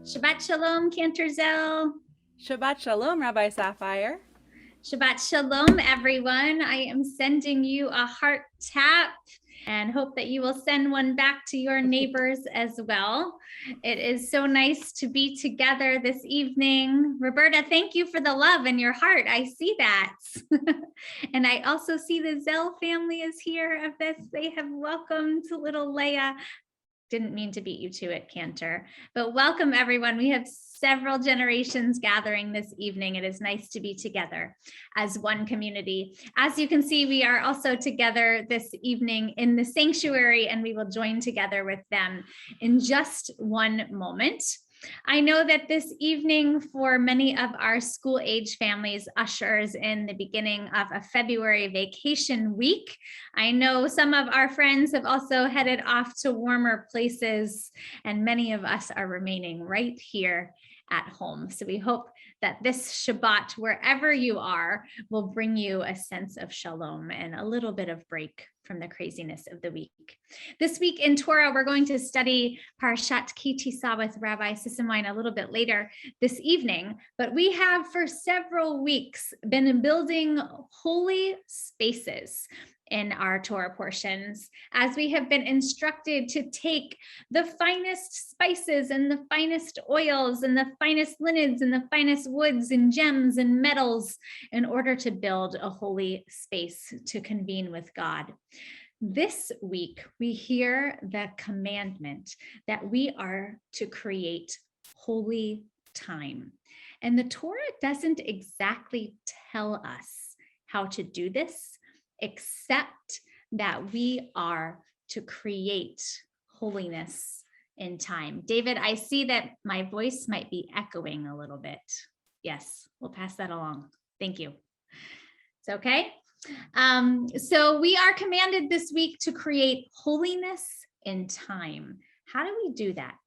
Shabbat Shalom, Cantor Zell. Shabbat Shalom, Rabbi Sapphire. Shabbat Shalom, everyone. I am sending you a heart tap and hope that you will send one back to your neighbors as well. It is so nice to be together this evening. Roberta, thank you for the love in your heart. I see that. And I also see the Zell family is here of this. They have welcomed little Leah. Didn't mean to beat you to it, Cantor, but welcome everyone. We have several generations gathering this evening. It is nice to be together as one community. As you can see, we are also together this evening in the sanctuary, and we will join together with them in just one moment. I know that this evening for many of our school age families ushers in the beginning of a February vacation week. I know some of our friends have also headed off to warmer places, and many of us are remaining right here at home. So we hope that this Shabbat, wherever you are, will bring you a sense of shalom and a little bit of break from the craziness of the week. This week in Torah, we're going to study Parshat Ki Tisa with Rabbi Sisselmine a little bit later this evening, but we have for several weeks been building holy spaces in our Torah portions, as we have been instructed to take the finest spices and the finest oils and the finest linens and the finest woods and gems and metals in order to build a holy space to convene with God. This week, we hear the commandment that we are to create holy time. And the Torah doesn't exactly tell us how to do this, except that we are to create holiness in time. David, I see that my voice might be echoing a little bit. Yes, we'll pass that along. Thank you. It's okay. So we are commanded this week to create holiness in time. How do we do that?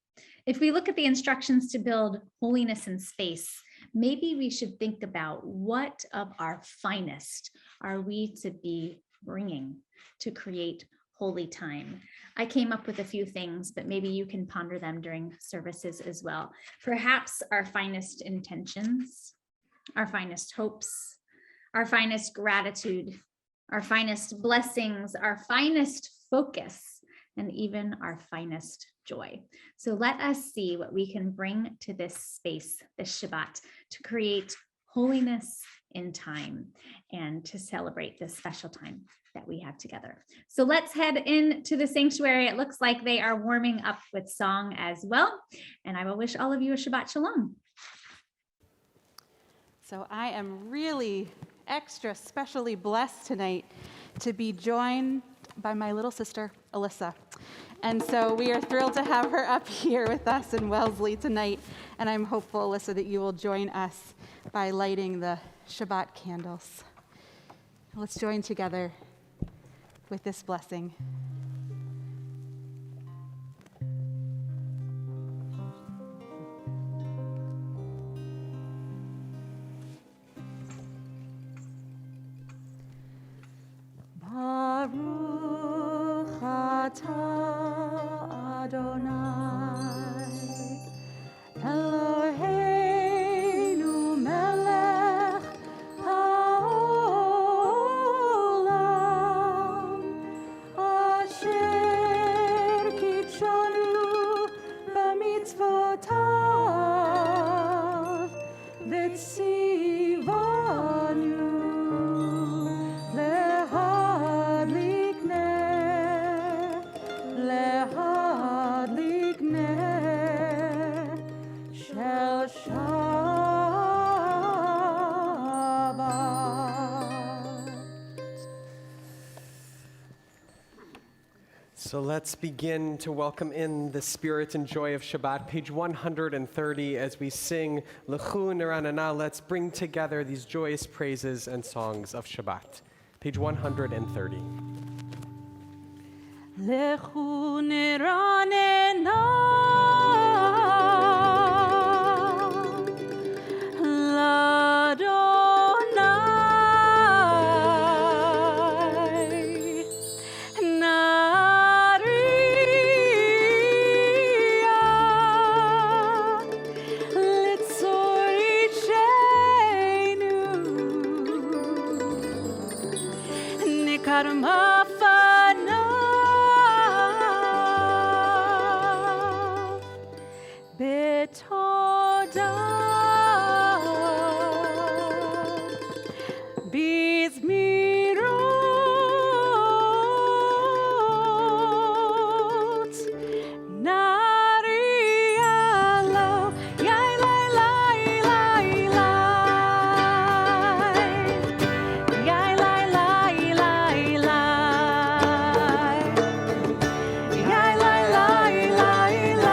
If we look at the instructions to build holiness in space, maybe we should think about what of our finest are we to be bringing to create holy time. I came up with a few things, but maybe you can ponder them during services as well. Perhaps our finest intentions, our finest hopes, our finest gratitude, our finest blessings, our finest focus, and even our finest joy. So let us see what we can bring to this space, this Shabbat, to create holiness in time and to celebrate this special time that we have together. So let's head into the sanctuary. It looks like they are warming up with song as well. And I will wish all of you a Shabbat Shalom. So I am really extra specially blessed tonight to be joined by my little sister, Alyssa. And so we are thrilled to have her up here with us in Wellesley tonight. And I'm hopeful, Alyssa, that you will join us by lighting the Shabbat candles. Let's join together with this blessing. Baruch atah Adonai Eloheinu melech haolam asher kitshanu b'mitzvotav v'tzivanu So let's begin to welcome in the spirit and joy of Shabbat, page 130, as we sing L'chu Niranana. Let's bring together these joyous praises and songs of Shabbat. Page 130. L'chu Niranana מפניו בתודה בזמירות נריע לו יאי לי לי לי לי יאי לי לי לי לי יאי לי לי לי לי יאי לי לי לי לי יאי לי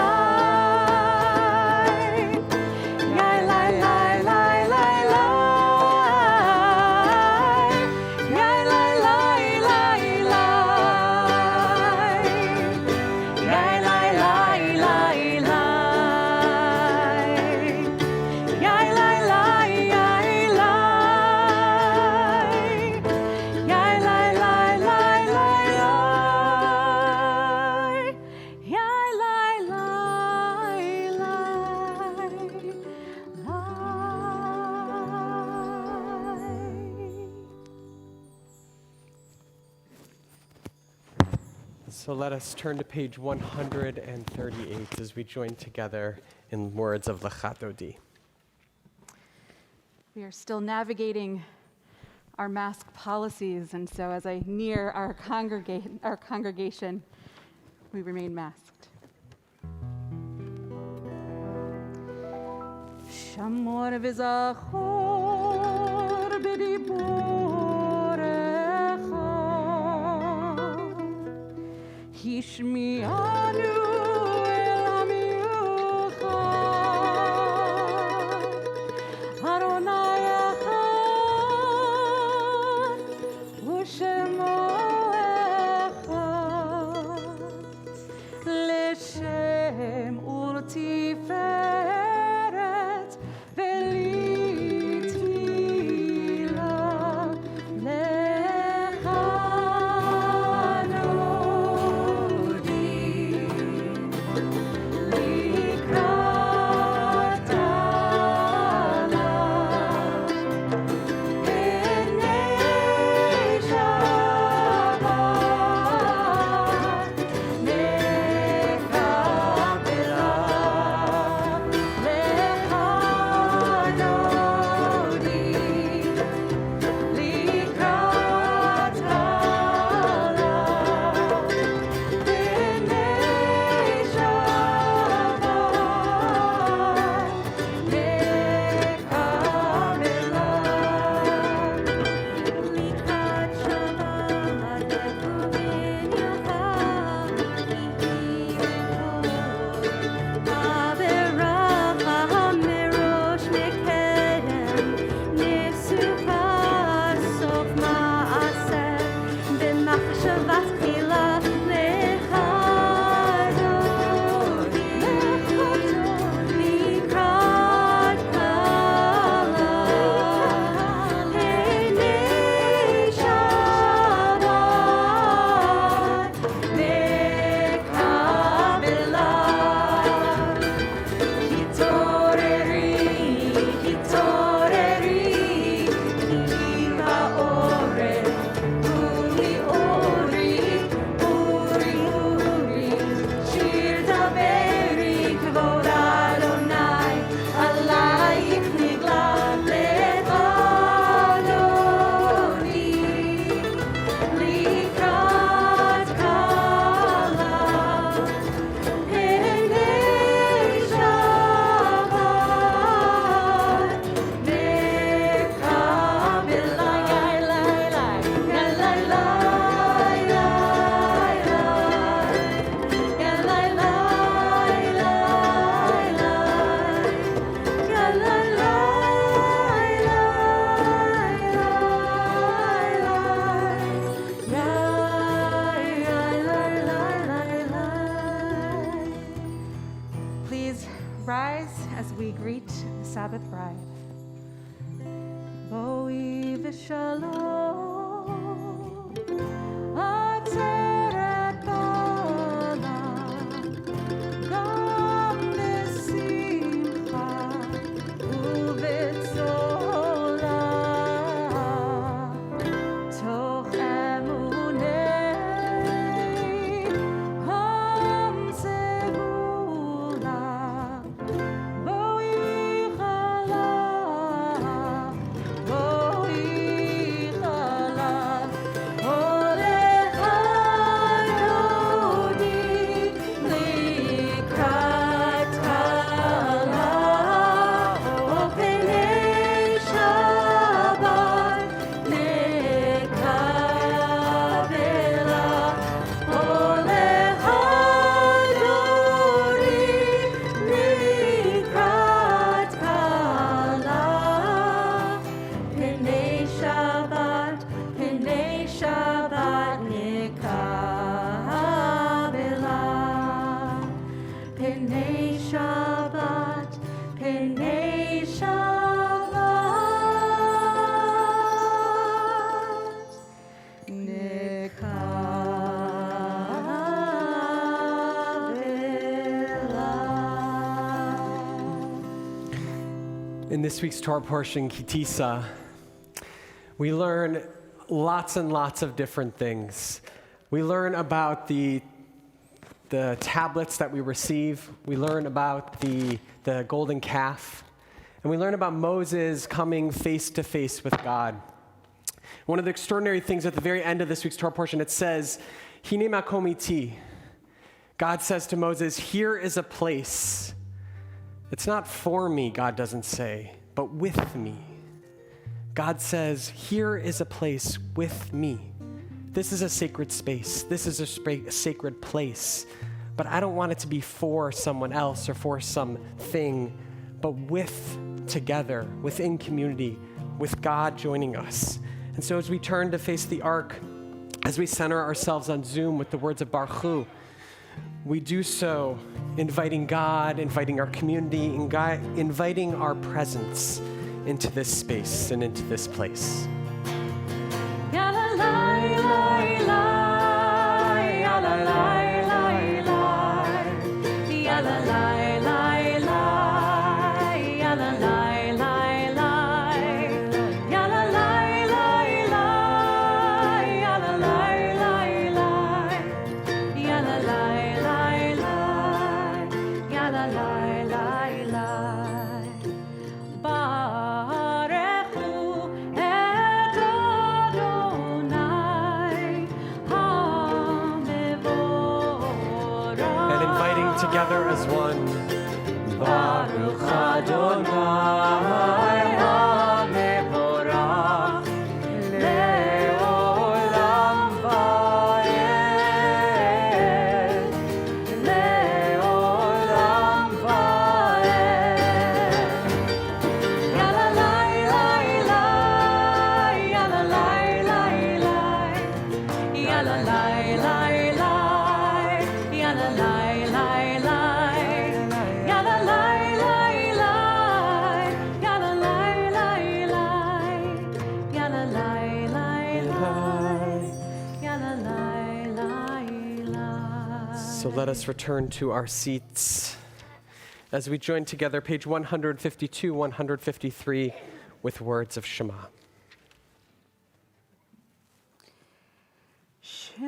So let us turn to page 138 as we join together in words of Lechat Odi. We are still navigating our mask policies, and so as I near our congregation, we remain masked. Shamor v'zachor b'diborecha hishmi'anu el hamiucha Adonai echad u'shemo echad l'shem ultiferet v'litfila lecha nodi likrat alav b'nei Shabbat nekabela lecha nodi likrat alav b'nei Shabbat nekabela Please rise as we greet the Sabbath bride. Boi v'shalom, ateret bala, gam b'simcha u'b'tzola, toch emu In this week's Torah portion, Kitisa, we learn lots and lots of different things. We learn about the tablets that we receive. We learn about the golden calf. And we learn about Moses coming face to face with God. One of the extraordinary things at the very end of this week's Torah portion, it says, Hine makom iti. God says to Moses, here is a place. It's not for me, God doesn't say, but with me. God says, here is a place with me. This is a sacred space. This is a sacred place. But I don't want it to be for someone else or for something, but together, within community, with God joining us. And so as we turn to face the ark, as we center ourselves on Zoom with the words of Baruch Hu, we do so inviting God, inviting our community, inviting our presence into this space and into this place. Together as one. Baruch Adonai HaMevorach Le'olam Va'ed Le'olam Va'ed Yalla lai lai lai Yalla lai lai lai Yalla lai lai lai Yalla lai So let us return to our seats as we join together page 152, 153 with words of Shema. Shema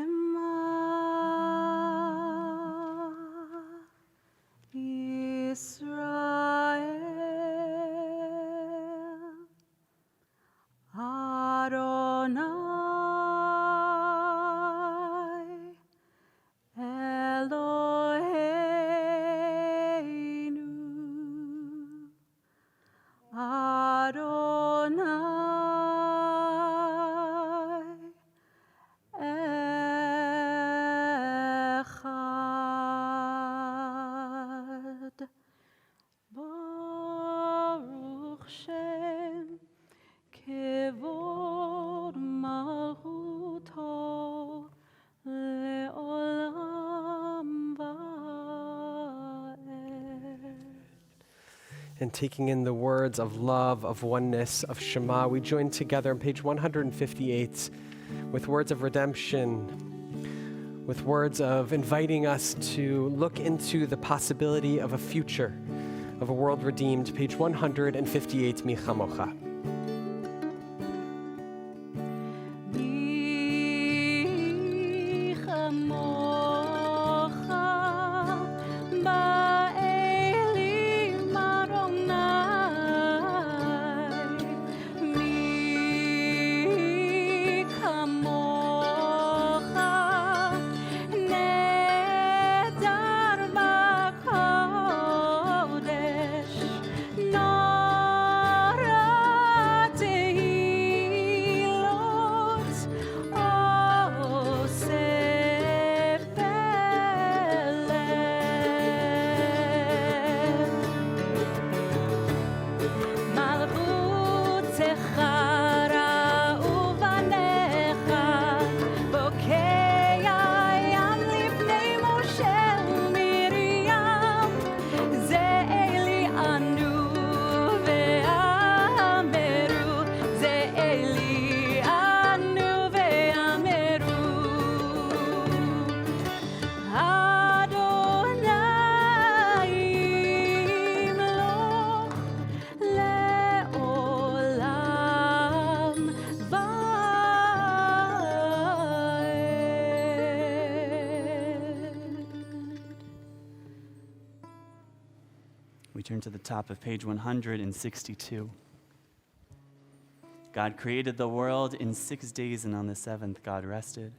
Yisrael Adonai And taking in the words of love, of oneness, of Shema, we join together on page 158 with words of redemption, with words of inviting us to look into the possibility of a future, of a world redeemed, page 158, Mi Chamocha. turn to the top of page 162. God created the world in 6 days, and on the seventh, God rested.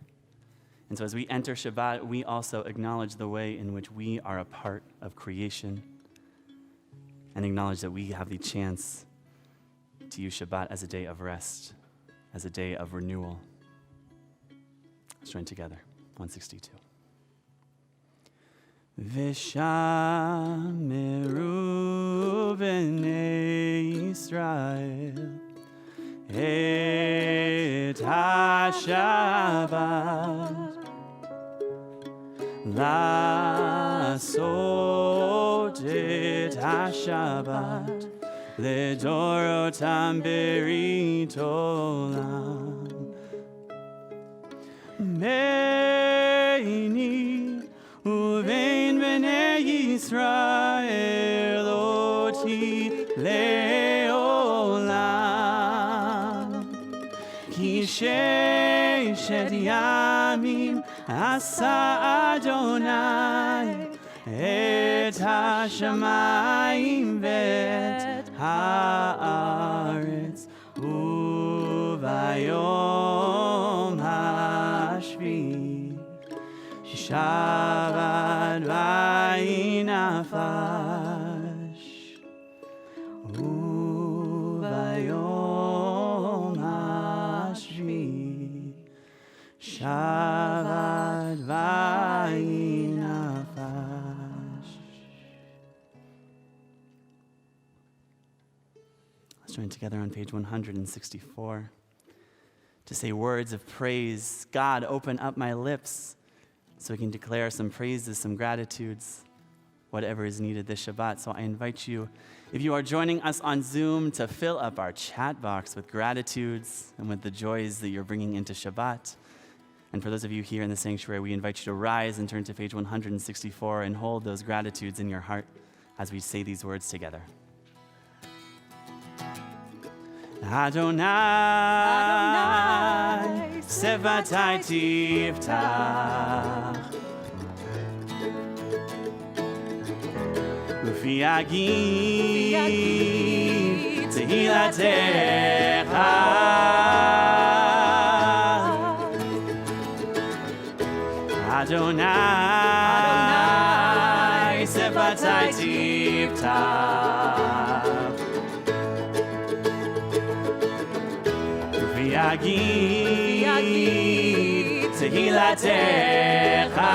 And so as we enter Shabbat, we also acknowledge the way in which we are a part of creation and acknowledge that we have the chance to use Shabbat as a day of rest, as a day of renewal. Let's join together. 162. V'shameru b'nei Yisrael et ha-Shabbat לעשות את השבת לדורותם ברית עולם. ביני ובין בני ישראל אותי לעולם. כי ששת ימים עשה אדוני את השמיים ואת הארץ, וביום השביעי שבת ויהי נפש, וביום השביעי שבת ויהי נפש. Let's join together on page 164 to say words of praise. God, open up my lips so we can declare some praises, some gratitudes, whatever is needed this Shabbat. So I invite you, if you are joining us on Zoom, to fill up our chat box with gratitudes and with the joys that you're bringing into Shabbat. And for those of you here in the sanctuary, we invite you to rise and turn to page 164 and hold those gratitudes in your heart as we say these words together. Adonai, Sevatai Tiftach, Ufi Agid Tehilatecha, Adonai, Sevatai Tiftach, Yagid Tehilatecha.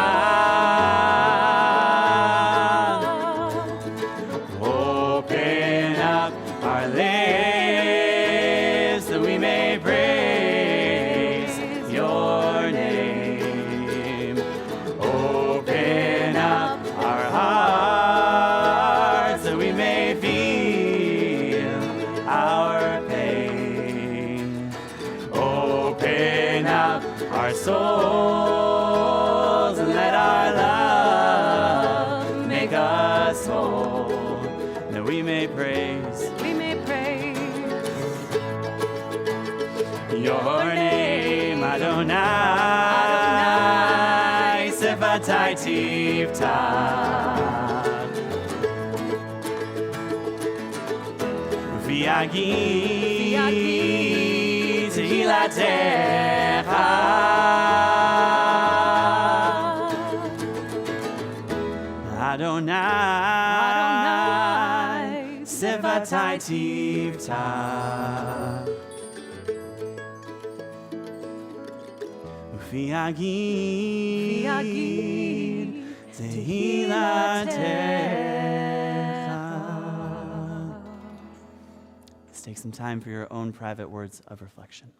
Open up our lips that we may praise your name. Open up our hearts that we may feel our pain. Open up our souls and let our love make us whole, that we may praise your name, Adonai, Sevatai Tiftach, V'yagid Tehilatecha, Adonai, Sevatai Tiftach, V'yagid Tehilatecha. Let's take some time for your own private words of reflection.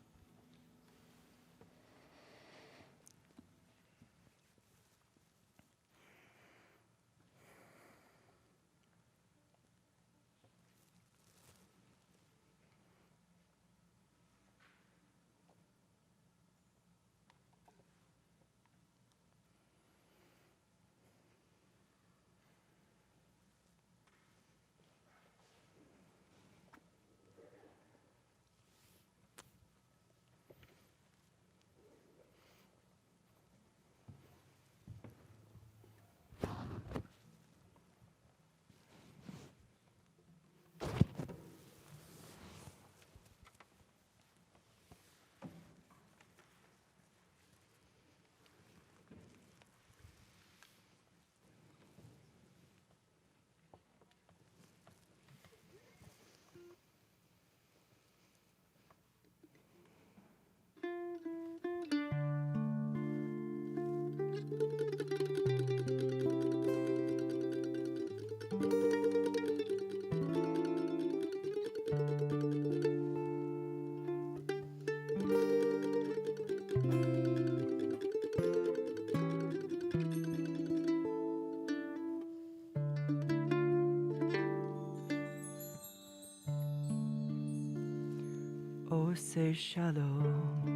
Ose shalom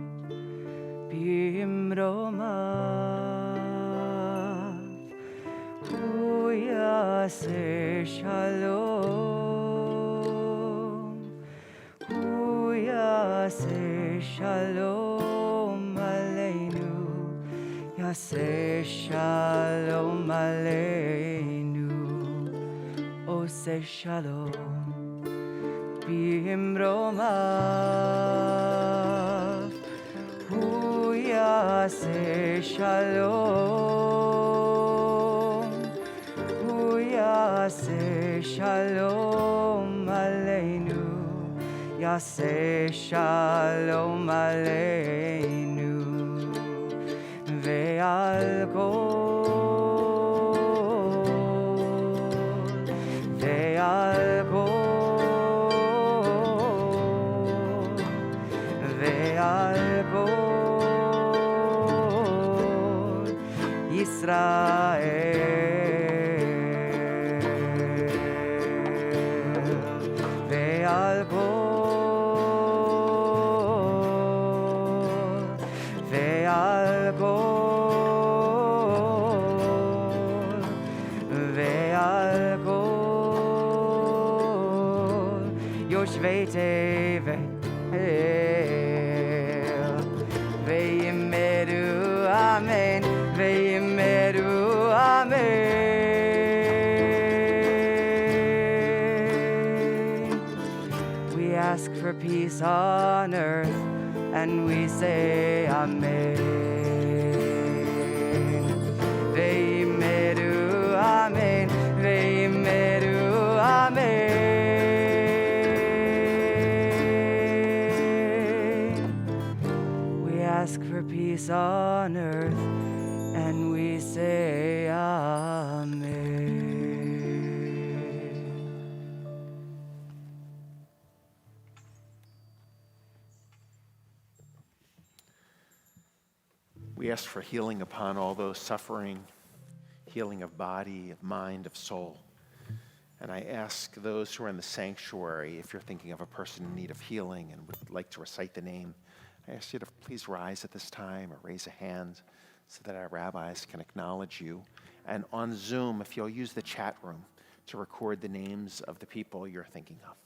bimromav hu yaseh shalom hu yaseh shalom aleinu yaseh shalom aleinu Ose shalom bimromav hu yaseh shalom hu yaseh shalom aleinu yaseh shalom aleinu ve'al kol ve'al kol ve'al kol Yisrael ve'al kol ve'al kol ve'al kol Yoshvei Tevel ve'yimeru amen ve'yimeru amen We ask for peace on earth and we say amen ve'yimeru amen ve'yimeru amen We ask for peace on earth and we say amen We ask for healing upon all those suffering, healing of body, of mind, of soul. And I ask those who are in the sanctuary, if you're thinking of a person in need of healing and would like to recite the name, I ask you to please rise at this time or raise a hand so that our rabbis can acknowledge you. And on Zoom, if you'll use the chat room to record the names of the people you're thinking of.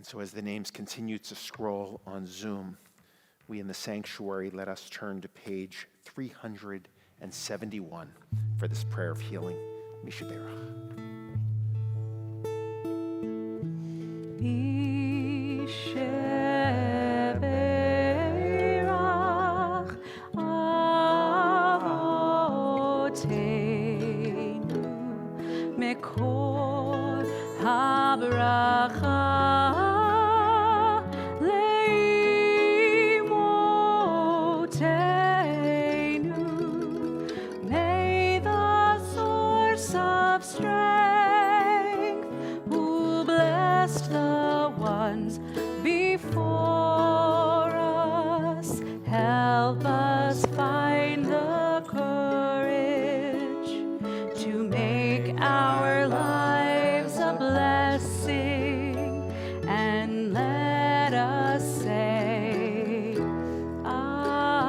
And so as the names continue to scroll on Zoom, we in the sanctuary, let us turn to page 371 for this prayer of healing. Mishaberach. Mishaberach Avoteinu Mekol HaBracha Help us find the courage to make our lives a blessing, and let us say Amen.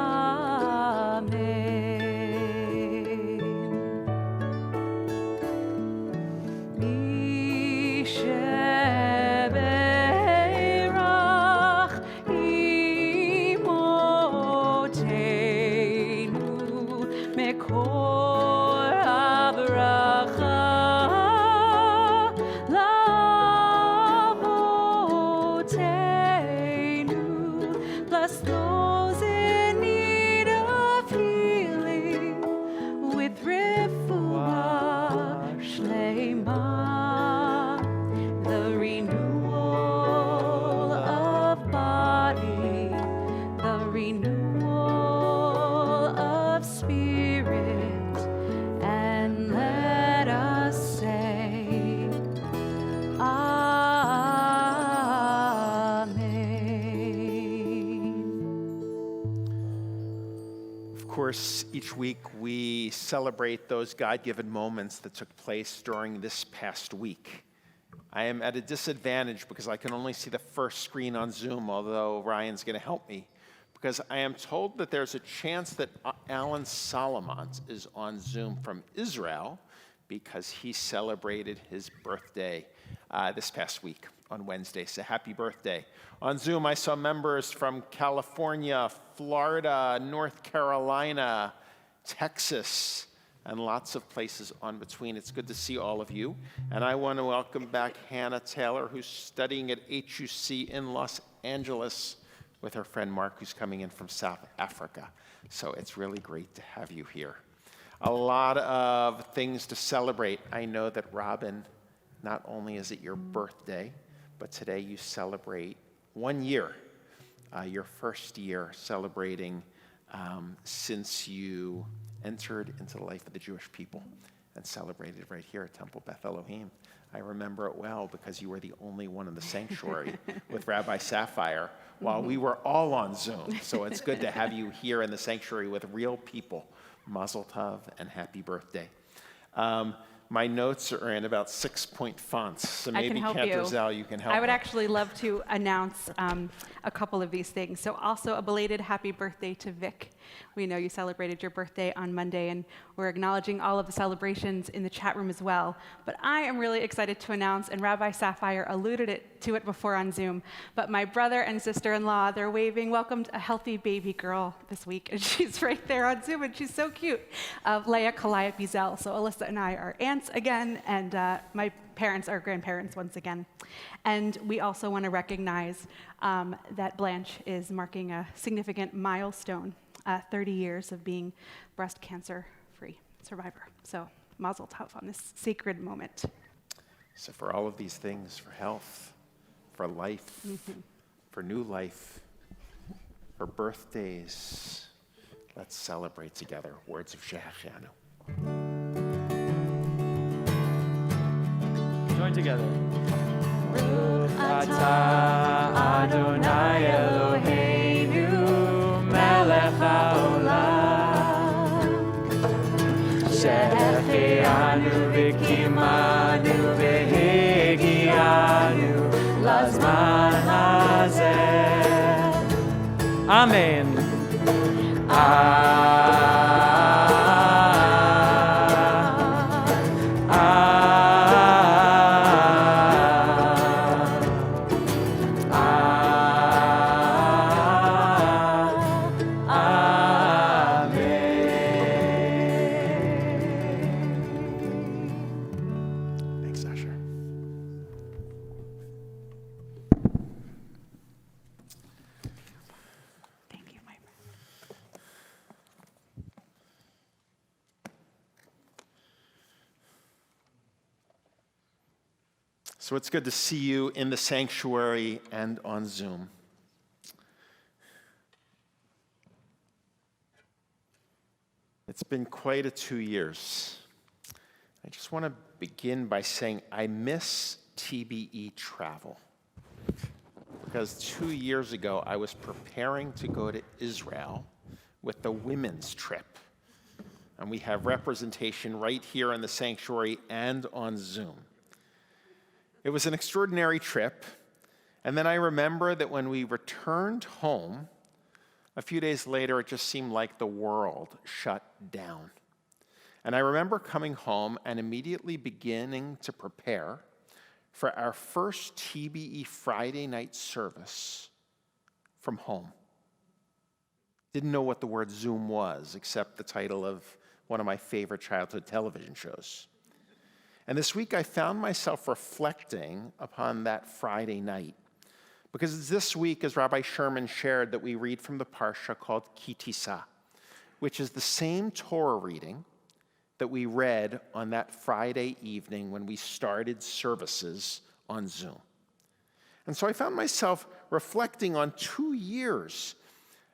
course, each week we celebrate those God-given moments that took place during this past week. I am at a disadvantage because I can only see the first screen on Zoom, although Ryan's going to help me, because I am told that there's a chance that Alan Solomont is on Zoom from Israel because he celebrated his birthday this past week on Wednesday. So happy birthday. On Zoom, I saw members from California, Florida, North Carolina, Texas, and lots of places on between. It's good to see all of you. And I want to welcome back Hannah Taylor, who's studying at HUC in Los Angeles with her friend Mark, who's coming in from South Africa. So it's really great to have you here. A lot of things to celebrate. I know that Robin, not only is it your birthday, but today you celebrate 1 year, your first year celebrating since you entered into the life of the Jewish people and celebrated right here at Temple Beth Elohim. I remember it well because you were the only one in the sanctuary with Rabbi Sapphire while we were all on Zoom. So it's good to have you here in the sanctuary with real people. Mazel tov and happy birthday. My notes are in about 6-point fonts, so I can maybe help Cantor you. Zal, you can help I would me. actually love to announce a couple of these things. So also a belated happy birthday to Vic. We know you celebrated your birthday on Monday, and we're acknowledging all of the celebrations in the chat room as well. But I am really excited to announce, and Rabbi Sapphire alluded to it before on Zoom, but my brother and sister-in-law, they're welcomed a healthy baby girl this week, and she's right there on Zoom, and she's so cute, Leah Kalaya Bizel. So Alyssa and I are aunts again, and my parents are grandparents once again. And we also want to recognize that Blanche is marking a significant milestone, 30 years of being breast cancer-free survivor. So mazel tov on this sacred moment. So for all of these things, for health, for life, for new life, for birthdays, let's celebrate together. Words of Shehecheyanu. Join together. Ata Adonai Eloheinu melech haolam Shehecheyanu v'kimanu v'higianu lazman hazeh. Amen. Thanks, Asher. Thank you, my friend. So it's good to see you in the sanctuary and on Zoom. It's been quite a 2 years. I just want to begin by saying I miss TBE travel. Because 2 years ago, I was preparing to go to Israel with the women's trip. And we have representation right here in the sanctuary and on Zoom. It was an extraordinary trip. And then I remember that when we returned home, a few days later, it just seemed like the world shut down. And I remember coming home and immediately beginning to prepare for our first TBE Friday night service from home. Didn't know what the word Zoom was, except the title of one of my favorite childhood television shows. And this week I found myself reflecting upon that Friday night. Because it's this week, as Rabbi Sherman shared, that we read from the parsha called Ki Tisa, which is the same Torah reading that we read on that Friday evening when we started services on Zoom. And so I found myself reflecting on 2 years.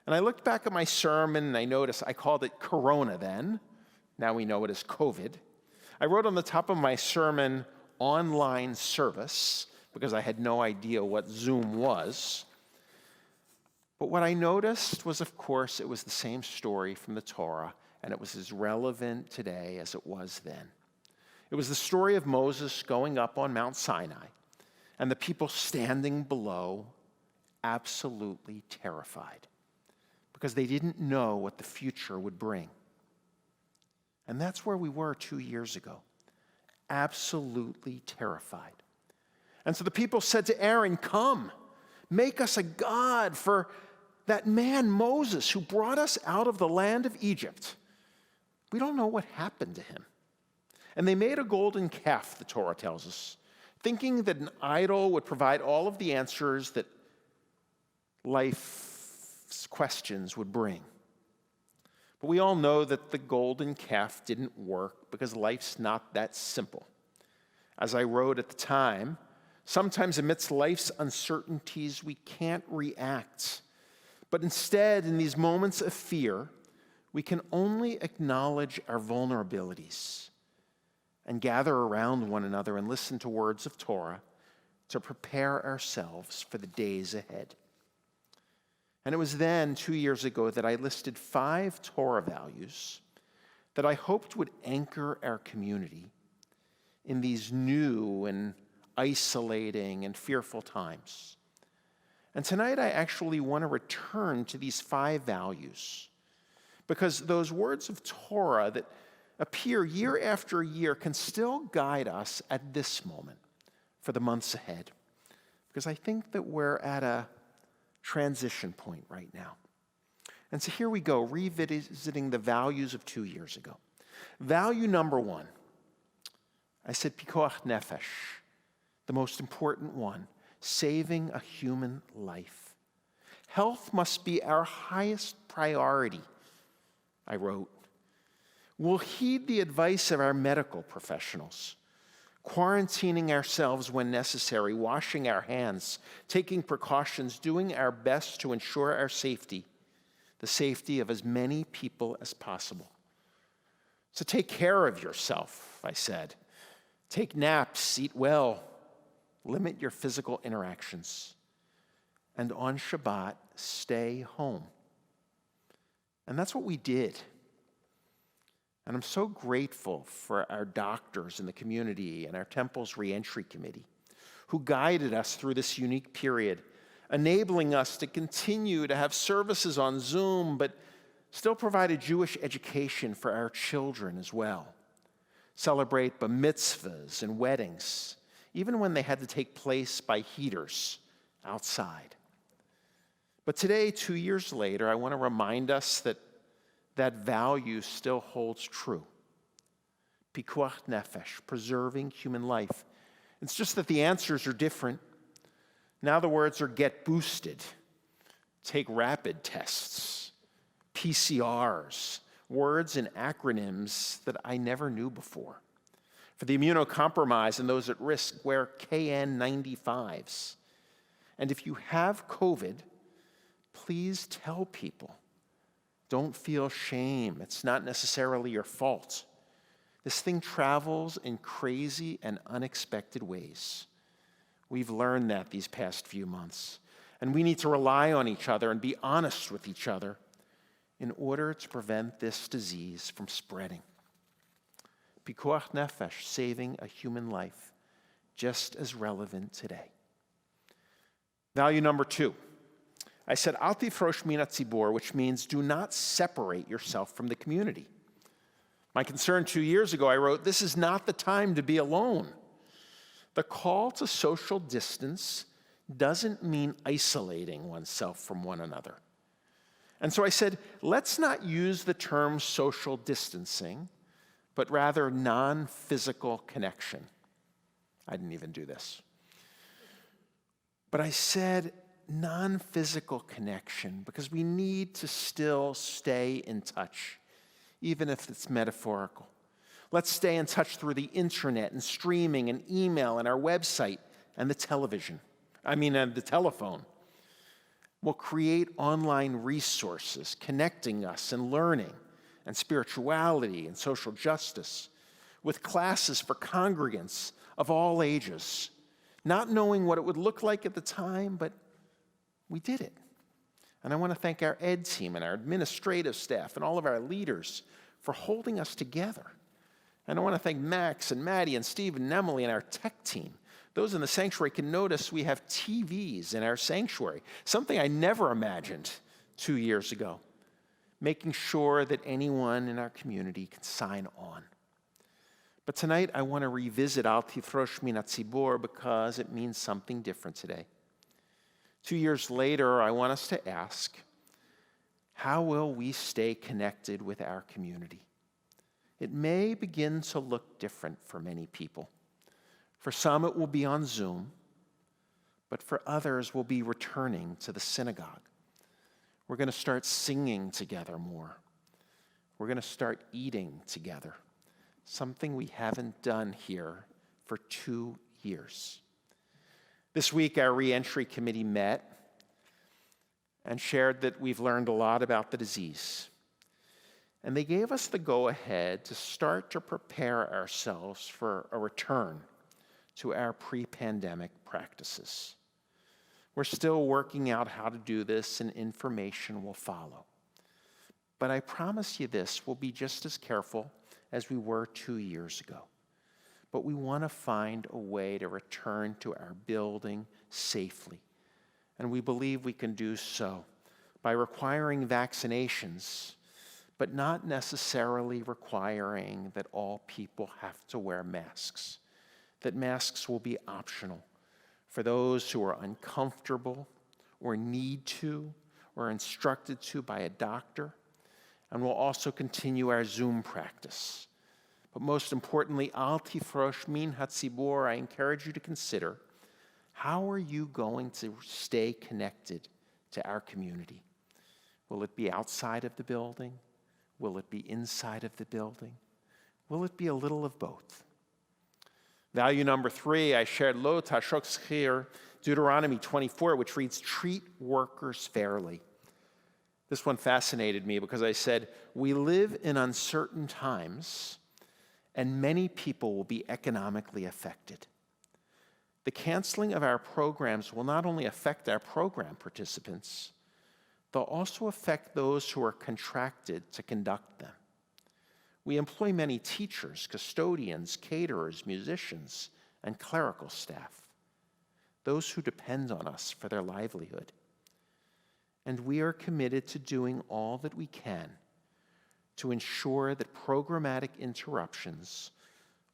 And I looked back at my sermon and I noticed I called it Corona then. Now we know it as COVID. I wrote on the top of my sermon, online service, because I had no idea what Zoom was. But what I noticed was, of course, it was the same story from the Torah, and it was as relevant today as it was then. It was the story of Moses going up on Mount Sinai, and the people standing below, absolutely terrified, because they didn't know what the future would bring. And that's where we were 2 years ago, absolutely terrified. And so the people said to Aaron, "Come, make us a god for that man Moses who brought us out of the land of Egypt. We don't know what happened to him." And they made a golden calf, the Torah tells us, thinking that an idol would provide all of the answers that life's questions would bring. But we all know that the golden calf didn't work because life's not that simple. As I wrote at the time, sometimes amidst life's uncertainties, we can't react. But instead, in these moments of fear, we can only acknowledge our vulnerabilities and gather around one another and listen to words of Torah to prepare ourselves for the days ahead. And it was then, 2 years ago, that I listed 5 Torah values that I hoped would anchor our community in these new and isolating and fearful times. And tonight I actually want to return to these 5 values, because those words of Torah that appear year after year can still guide us at this moment for the months ahead. Because I think that we're at a transition point right now. And so here we go, revisiting the values of 2 years ago. Value number 1, I said pikuach nefesh, the most important one, saving a human life. Health must be our highest priority, I wrote. We'll heed the advice of our medical professionals, quarantining ourselves when necessary, washing our hands, taking precautions, doing our best to ensure our safety, the safety of as many people as possible. So take care of yourself, I said. Take naps, eat well, limit your physical interactions, and on Shabbat, stay home. And that's what we did. And I'm so grateful for our doctors in the community and our temple's reentry committee who guided us through this unique period, enabling us to continue to have services on Zoom, but still provide a Jewish education for our children as well. Celebrate bar mitzvahs and weddings, even when they had to take place by heaters outside. But today, 2 years later, I want to remind us that that value still holds true. Pikuach nefesh, preserving human life. It's just that the answers are different. Now the words are get boosted, take rapid tests, PCRs, words and acronyms that I never knew before. For the immunocompromised and those at risk, wear KN95s. And if you have COVID, please tell people. Don't feel shame. It's not necessarily your fault. This thing travels in crazy and unexpected ways. We've learned that these past few months. And we need to rely on each other and be honest with each other in order to prevent this disease from spreading. Pikuach nefesh, saving a human life, just as relevant today. Value number 2. I said, Al tifrosh min hatzibur, which means do not separate yourself from the community. My concern 2 years ago, I wrote, this is not the time to be alone. The call to social distance doesn't mean isolating oneself from one another. And so I said, let's not use the term social distancing, but rather non-physical connection. I didn't even do this. But I said, non-physical connection, because we need to still stay in touch, even if it's metaphorical. Let's stay in touch through the internet and streaming and email and our website and the telephone. We'll create online resources connecting us in learning and spirituality and social justice, with classes for congregants of all ages, not knowing what it would look like at the time, but we did it. And I want to thank our ed team and our administrative staff and all of our leaders for holding us together. And I want to thank Max and Maddie and Steve and Emily and our tech team. Those in the sanctuary can notice we have TVs in our sanctuary, something I never imagined 2 years ago, making sure that anyone in our community can sign on. But tonight I want to revisit Al Tifrosh Min HaTzibur because it means something different today. 2 years later, I want us to ask, how will we stay connected with our community? It may begin to look different for many people. For some, it will be on Zoom, but for others, we'll be returning to the synagogue. We're going to start singing together more. We're going to start eating together, something we haven't done here for 2 years. This week, our reentry committee met and shared that we've learned a lot about the disease. And they gave us the go-ahead to start to prepare ourselves for a return to our pre-pandemic practices. We're still working out how to do this, and information will follow. But I promise you this, we'll be just as careful as we were 2 years ago. But we want to find a way to return to our building safely. And we believe we can do so by requiring vaccinations, but not necessarily requiring that all people have to wear masks. That masks will be optional for those who are uncomfortable or need to or instructed to by a doctor. And we'll also continue our Zoom practice. But most importantly, Al Tifrosh Min HaTzibur, I encourage you to consider, how are you going to stay connected to our community? Will it be outside of the building? Will it be inside of the building? Will it be a little of both? Value number 3, I shared Lo Tashok Schir, Deuteronomy 24, which reads, treat workers fairly. This one fascinated me because I said, we live in uncertain times, and many people will be economically affected. The canceling of our programs will not only affect our program participants, they'll also affect those who are contracted to conduct them. We employ many teachers, custodians, caterers, musicians, and clerical staff, those who depend on us for their livelihood. And we are committed to doing all that we can to ensure that programmatic interruptions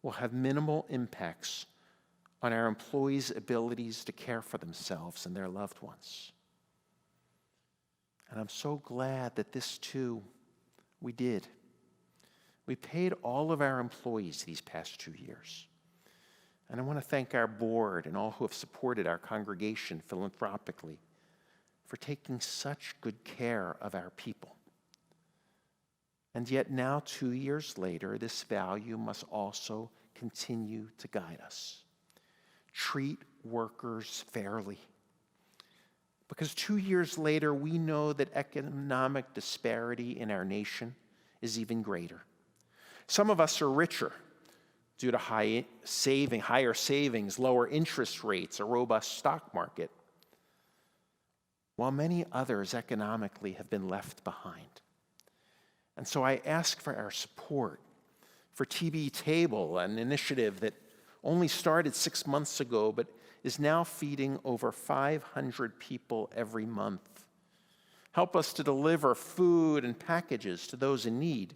will have minimal impacts on our employees' abilities to care for themselves and their loved ones. And I'm so glad that this too we did. We paid all of our employees these past 2 years. And I want to thank our board and all who have supported our congregation philanthropically for taking such good care of our people. And yet now, 2 years later, this value must also continue to guide us. Treat workers fairly. Because 2 years later, we know that economic disparity in our nation is even greater. Some of us are richer due to higher savings, lower interest rates, a robust stock market, while many others economically have been left behind. And so I ask for our support for TB Table, an initiative that only started 6 months ago, but is now feeding over 500 people every month. Help us to deliver food and packages to those in need.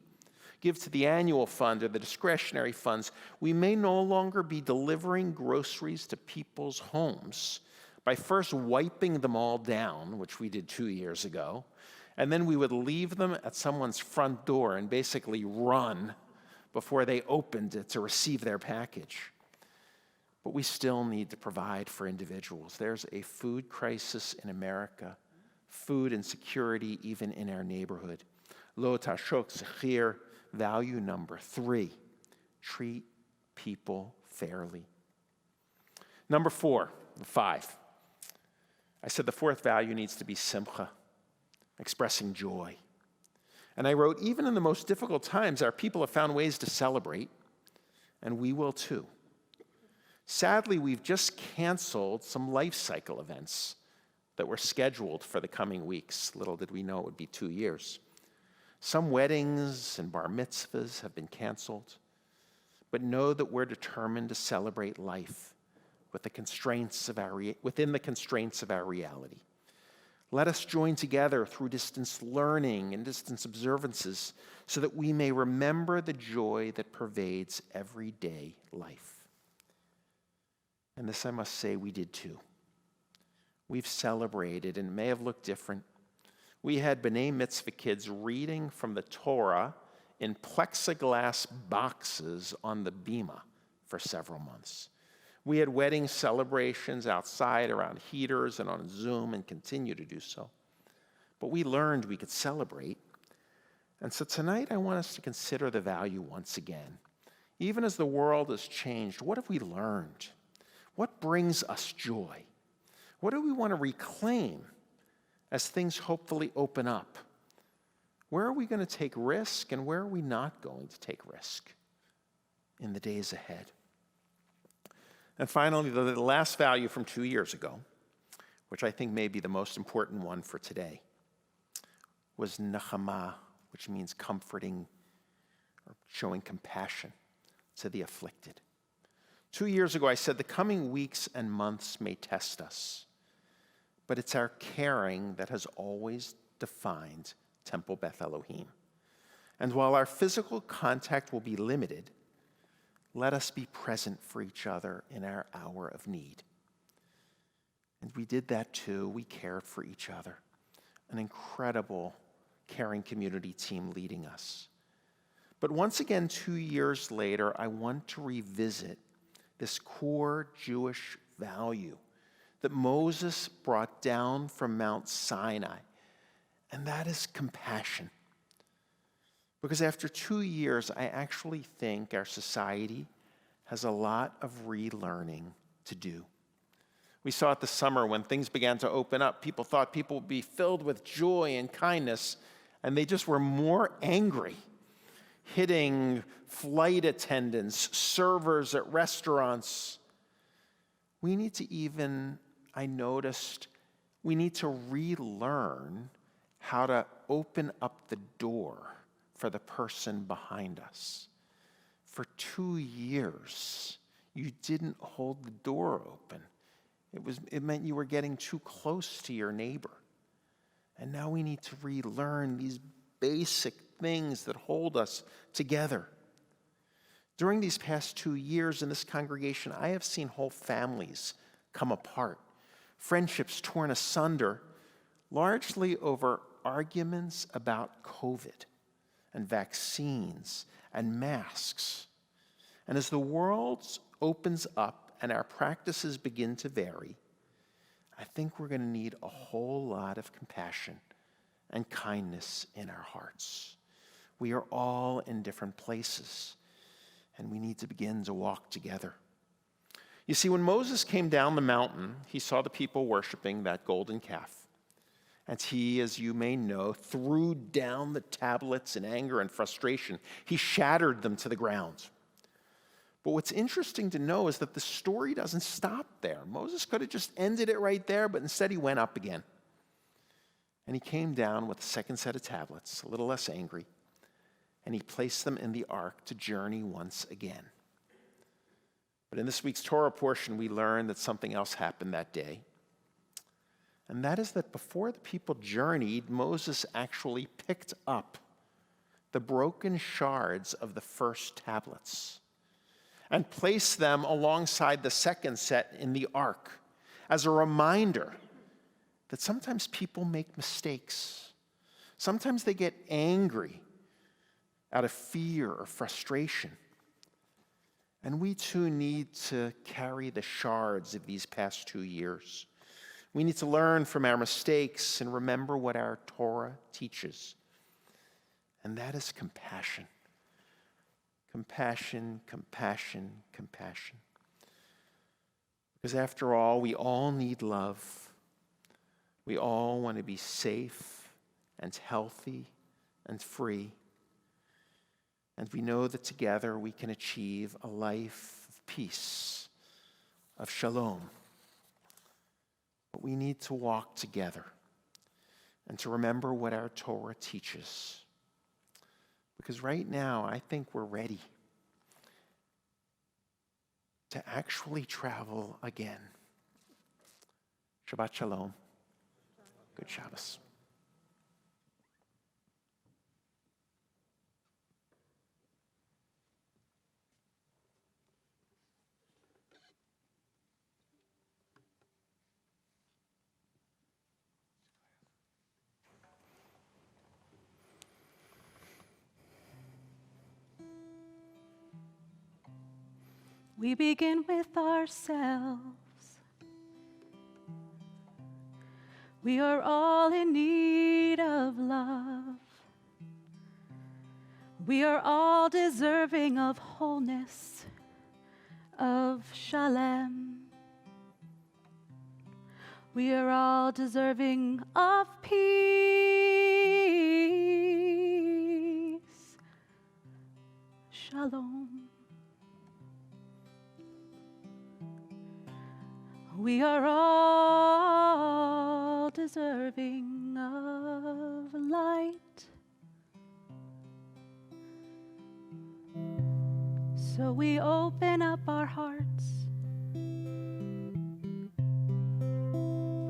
Give to the annual fund or the discretionary funds. We may no longer be delivering groceries to people's homes by first wiping them all down, which we did 2 years ago, and then we would leave them at someone's front door and basically run before they opened it to receive their package. But we still need to provide for individuals. There's a food crisis in America, food insecurity even in our neighborhood. Lo Tashok Zechir, value number 3, treat people fairly. Number 4, 5. I said the 4th value needs to be simcha, expressing joy. And I wrote, even in the most difficult times, our people have found ways to celebrate, and we will too. Sadly, we've just canceled some life cycle events that were scheduled for the coming weeks. Little did we know it would be 2 years. Some weddings and bar mitzvahs have been canceled, but know that we're determined to celebrate life within the constraints of our reality. Let us join together through distance learning and distance observances so that we may remember the joy that pervades everyday life. And this, I must say, we did too. We've celebrated, and it may have looked different. We had B'nai Mitzvah kids reading from the Torah in plexiglass boxes on the bima for several months. We had wedding celebrations outside around heaters and on Zoom and continue to do so. But we learned we could celebrate. And so tonight I want us to consider the value once again. Even as the world has changed, what have we learned? What brings us joy? What do we want to reclaim as things hopefully open up? Where are we going to take risk and where are we not going to take risk in the days ahead? And finally, the last value from 2 years ago, which I think may be the most important one for today, was nachama, which means comforting or showing compassion to the afflicted. 2 years ago, I said the coming weeks and months may test us, but it's our caring that has always defined Temple Beth Elohim. And while our physical contact will be limited, let us be present for each other in our hour of need. And we did that too. We cared for each other. An incredible caring community team leading us. But once again, 2 years later, I want to revisit this core Jewish value that Moses brought down from Mount Sinai, and that is compassion. Because after 2 years, I actually think our society has a lot of relearning to do. We saw it this summer when things began to open up. People thought people would be filled with joy and kindness, and they just were more angry, hitting flight attendants, servers at restaurants. We need to we need to relearn how to open up the door for the person behind us. For 2 years, you didn't hold the door open. It meant you were getting too close to your neighbor. And now we need to relearn these basic things that hold us together. During these past 2 years in this congregation, I have seen whole families come apart, friendships torn asunder, largely over arguments about COVID and vaccines and masks. And as the world opens up and our practices begin to vary, I think we're going to need a whole lot of compassion and kindness in our hearts. We are all in different places, and we need to begin to walk together. You see, when Moses came down the mountain, he saw the people worshiping that golden calf. And he, as you may know, threw down the tablets in anger and frustration. He shattered them to the ground. But what's interesting to know is that the story doesn't stop there. Moses could have just ended it right there, but instead he went up again. And he came down with a second set of tablets, a little less angry, and he placed them in the ark to journey once again. But in this week's Torah portion, we learn that something else happened that day. And that is that before the people journeyed, Moses actually picked up the broken shards of the first tablets and placed them alongside the second set in the ark as a reminder that sometimes people make mistakes. Sometimes they get angry out of fear or frustration. And we too need to carry the shards of these past 2 years. We need to learn from our mistakes and remember what our Torah teaches. And that is compassion. Compassion, compassion, compassion. Because after all, we all need love. We all want to be safe and healthy and free. And we know that together we can achieve a life of peace, of shalom. But we need to walk together and to remember what our Torah teaches. Because right now, I think we're ready to actually travel again. Shabbat Shalom. Good Shabbos. We begin with ourselves. We are all in need of love. We are all deserving of wholeness, of shalom. We are all deserving of peace, shalom. We are all deserving of light. So we open up our hearts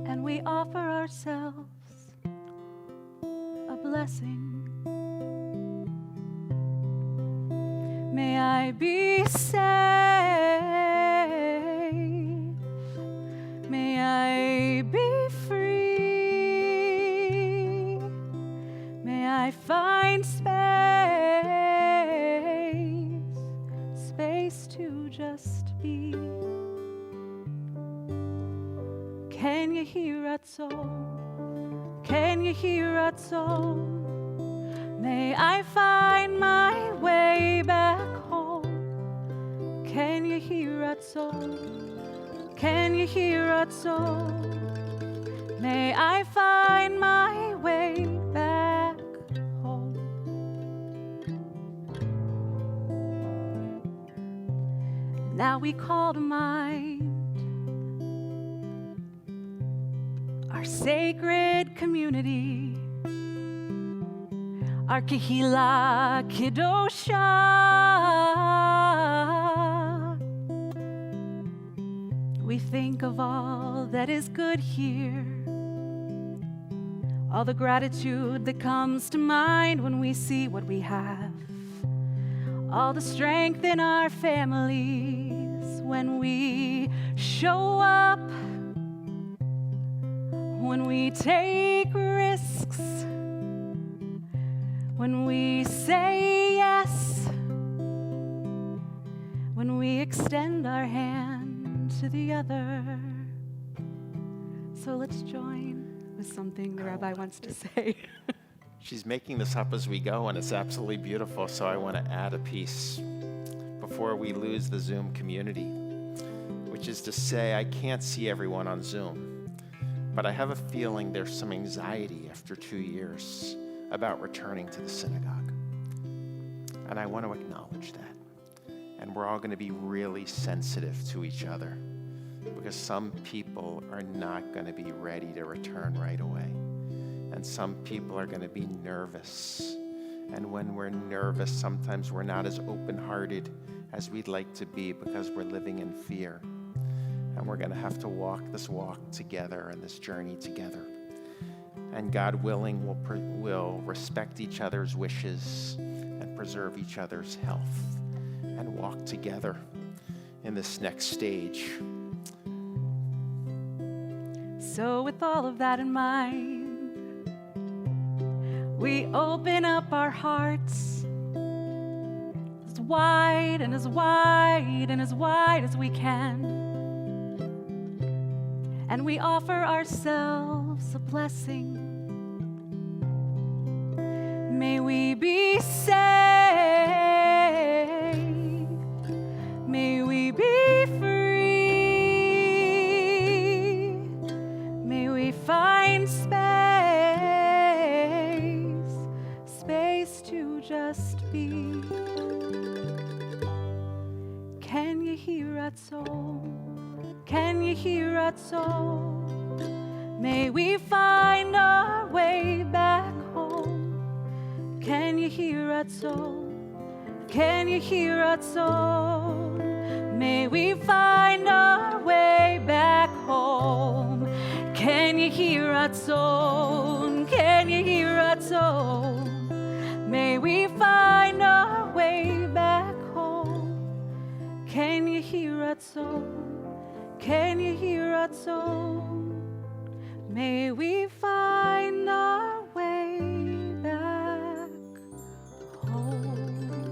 and we offer ourselves a blessing. May I be saved. May I be free. May I find space to just be. Can you hear that soul? Can you hear that soul? May I find my way back home. Can you hear that soul? Can you hear that soul? May I find my way back home. Now we call to mind our sacred community, our Kehila Kedosha. We think of all that is good here, all the gratitude that comes to mind when we see what we have, all the strength in our families when we show up, when we take risks, when we say yes, when we extend our hand to the other. So let's join with something the rabbi wants to say. She's making this up as we go, and it's absolutely beautiful, so I want to add a piece before we lose the Zoom community, which is to say I can't see everyone on Zoom, but I have a feeling there's some anxiety after 2 years about returning to the synagogue. And I want to acknowledge that. And we're all going to be really sensitive to each other, because some people are not going to be ready to return right away. And some people are going to be nervous. And when we're nervous, sometimes we're not as open-hearted as we'd like to be because we're living in fear. And we're going to have to walk this walk together and this journey together. And God willing, we'll respect each other's wishes and preserve each other's health and walk together in this next stage. So with all of that in mind, we open up our hearts as wide and as wide and as wide as we can. And we offer ourselves a blessing. May we be saved. May we be free. May we find space to just be. Can you hear that soul? Can you hear that soul? May we find our way back home. Can you hear our soul? Can you hear our soul? May we find our way back home. Can you hear our soul? Can you hear our soul? May we find our way back home. Can you hear our soul? Can you hear our soul? May we find our way back home.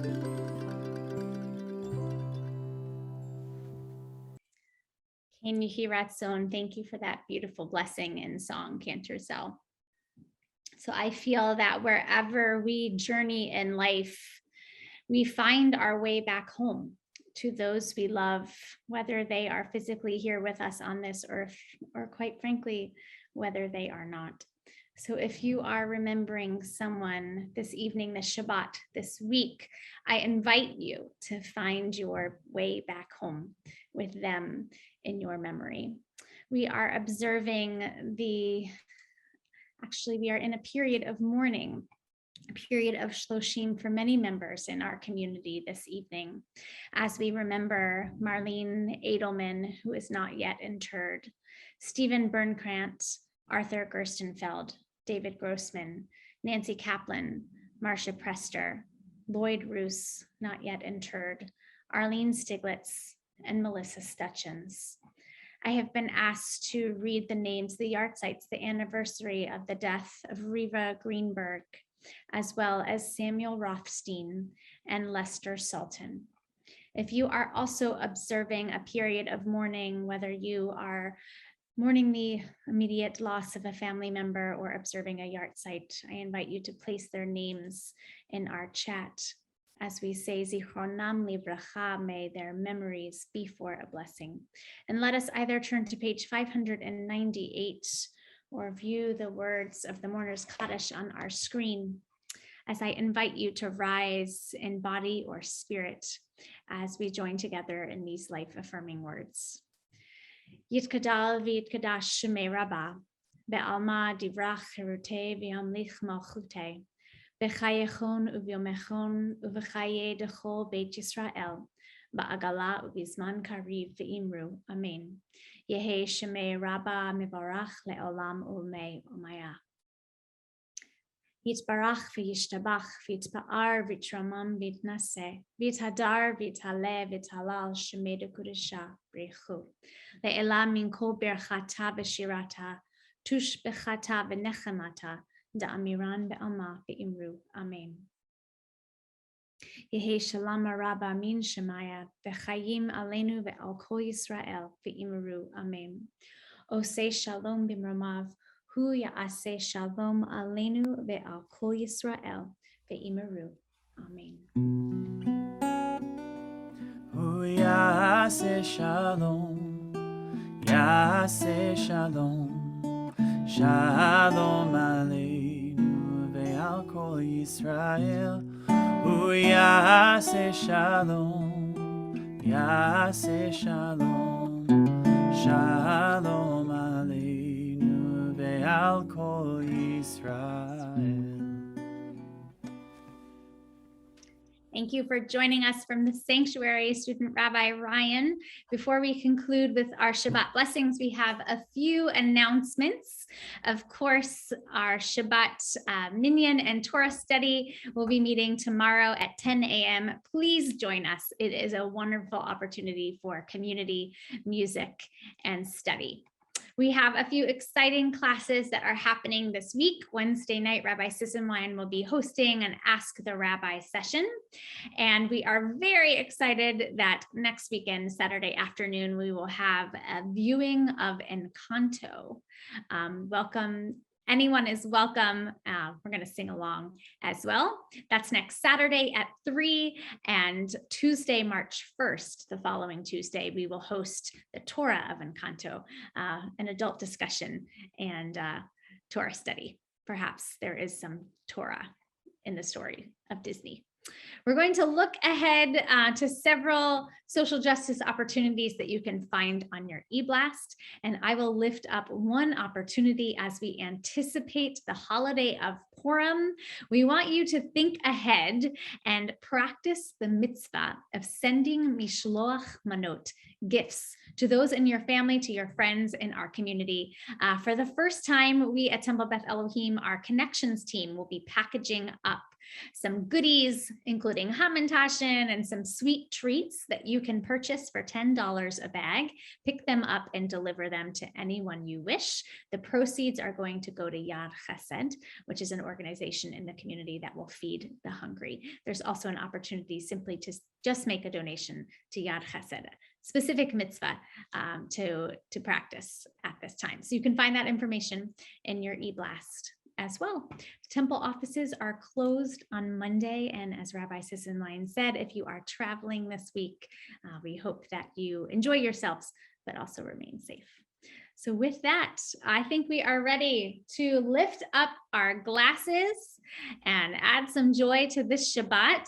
Can you hear Ratzon? Thank you for that beautiful blessing in song, Cantor Zell. So I feel that wherever we journey in life, we find our way back home to those we love, whether they are physically here with us on this earth, or quite frankly, whether they are not. So if you are remembering someone this evening, this Shabbat, this week, I invite you to find your way back home with them in your memory. We are observing we are in a period of mourning, a period of Shloshim for many members in our community this evening, as we remember Marlene Edelman, who is not yet interred, Stephen Bernkrantz, Arthur Gerstenfeld, David Grossman, Nancy Kaplan, Marcia Prester, Lloyd Roos, not yet interred, Arlene Stiglitz, and Melissa Stutchins. I have been asked to read the names, the yahrzeits, the anniversary of the death of Riva Greenberg, as well as Samuel Rothstein and Lester Sultan. If you are also observing a period of mourning, whether you are mourning the immediate loss of a family member or observing a yahrzeit, I invite you to place their names in our chat as we say Zichronam Livracha, may their memories be for a blessing. And let us either turn to page 598 or view the words of the Mourner's Kaddish on our screen, as I invite you to rise in body or spirit as we join together in these life-affirming words. Yitkadal v'yitkadash shemei Rabbah, be'alma divrach cherutei v'yamlich malchutei, b'chayechon uvyomechon uv'chaye dechol beit Yisrael, ba'agala ubizman kariv v'imru, amen. Yehe shemei Rabbah mivarach le'olam ulmei umaya. Yitbarach v'yishtabach v'yitpa'ar v'yitramam v'yitnaseh v'yithadar v'yithale v'yithalal shemei dekudesha b'rechu le'elam min kol berchata v'shirata tush b'chata v'nechemata da'amiran be'alma v'imru, amen. Yehi shalom rabba min shemaya v'chayim aleinu ve'al kol Yisrael v'imru, amen. Oseh shalom b'mromav hu ya'aseh shalom aleinu ve'al kol Yisrael ve'imru, amen. Hu ya'aseh shalom, ya'aseh shalom, shalom aleinu ve'al kol Yisrael. Hu ya'aseh shalom, ya'aseh shalom, shalom aleinu ve'al kol Yisrael. Thank you for joining us from the sanctuary, Student Rabbi Ryan. Before we conclude with our Shabbat blessings, we have a few announcements. Of course, our Shabbat Minyan and Torah study will be meeting tomorrow at 10 a.m. Please join us. It is a wonderful opportunity for community, music, and study. We have a few exciting classes that are happening this week. Wednesday night, Rabbi Sisson-Lyon will be hosting an Ask the Rabbi session. And we are very excited that next weekend, Saturday afternoon, we will have a viewing of Encanto. Welcome. Anyone is welcome. We're going to sing along as well. That's next Saturday at 3, and Tuesday, March 1st, the following Tuesday, we will host the Torah of Encanto, an adult discussion and Torah study. Perhaps there is some Torah in the story of Disney. We're going to look ahead to several social justice opportunities that you can find on your eBlast, and I will lift up one opportunity as we anticipate the holiday of Purim. We want you to think ahead and practice the mitzvah of sending mishloach manot, gifts, to those in your family, to your friends in our community. For the first time, we at Temple Beth Elohim, our connections team, will be packaging up some goodies, including hamantashen and some sweet treats that you can purchase for $10 a bag. Pick them up and deliver them to anyone you wish. The proceeds are going to go to Yad Chesed, which is an organization in the community that will feed the hungry. There's also an opportunity simply to just make a donation to Yad Chesed, specific mitzvah to practice at this time. So you can find that information in your eBlast as well. Temple offices are closed on Monday, and as Rabbi Sisson-Lyon said, if you are traveling this week, we hope that you enjoy yourselves, but also remain safe. So with that, I think we are ready to lift up our glasses and add some joy to this Shabbat.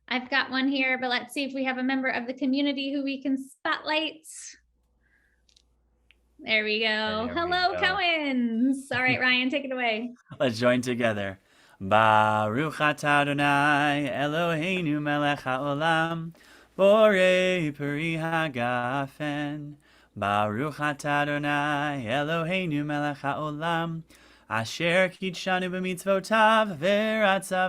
I've got one here, but let's see if we have a member of the community who we can spotlight. There we go. There we Hello, go. Cohens. All right, Ryan, take it away. Let's join together. Baruch atah Adonai Eloheinu melech haolam borei peri hagafen. Baruch atah Adonai Eloheinu melech haolam asher kitshanu b'mitzvotav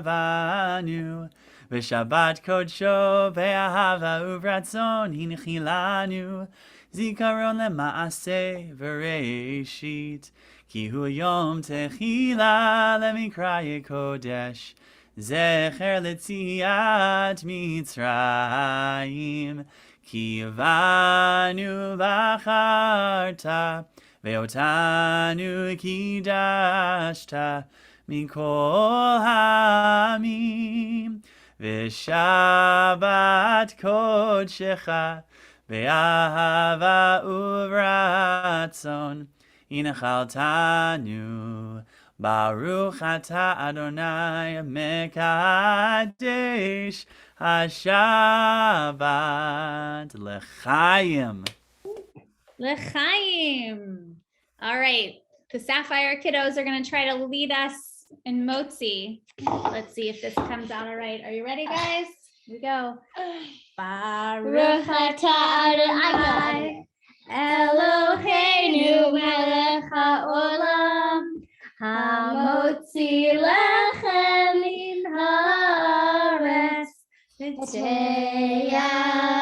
v'ratzavanu v'shabbat kodsho v'ahava uvratzon hinchilanu zikaron lema'aseh v'reishit ki hu yom techila lemikraye kodesh zecher letziat mitzrayim ki vanu bacharta ve'otanu kidashta mikol hamim v'shabbat kodshecha ve'ahava uvratzon Inchaltanu Baruch atah Adonai Mekadesh HaShabbat L'chaim. L'chaim. All right, the Sapphire kiddos are going to try to lead us in Motzi. Let's see if this comes out all right. Are you ready, guys? Here we go. Baruch atah Adonai Eloheinu melech haolam hamotzi lechem min haaretz v'teyach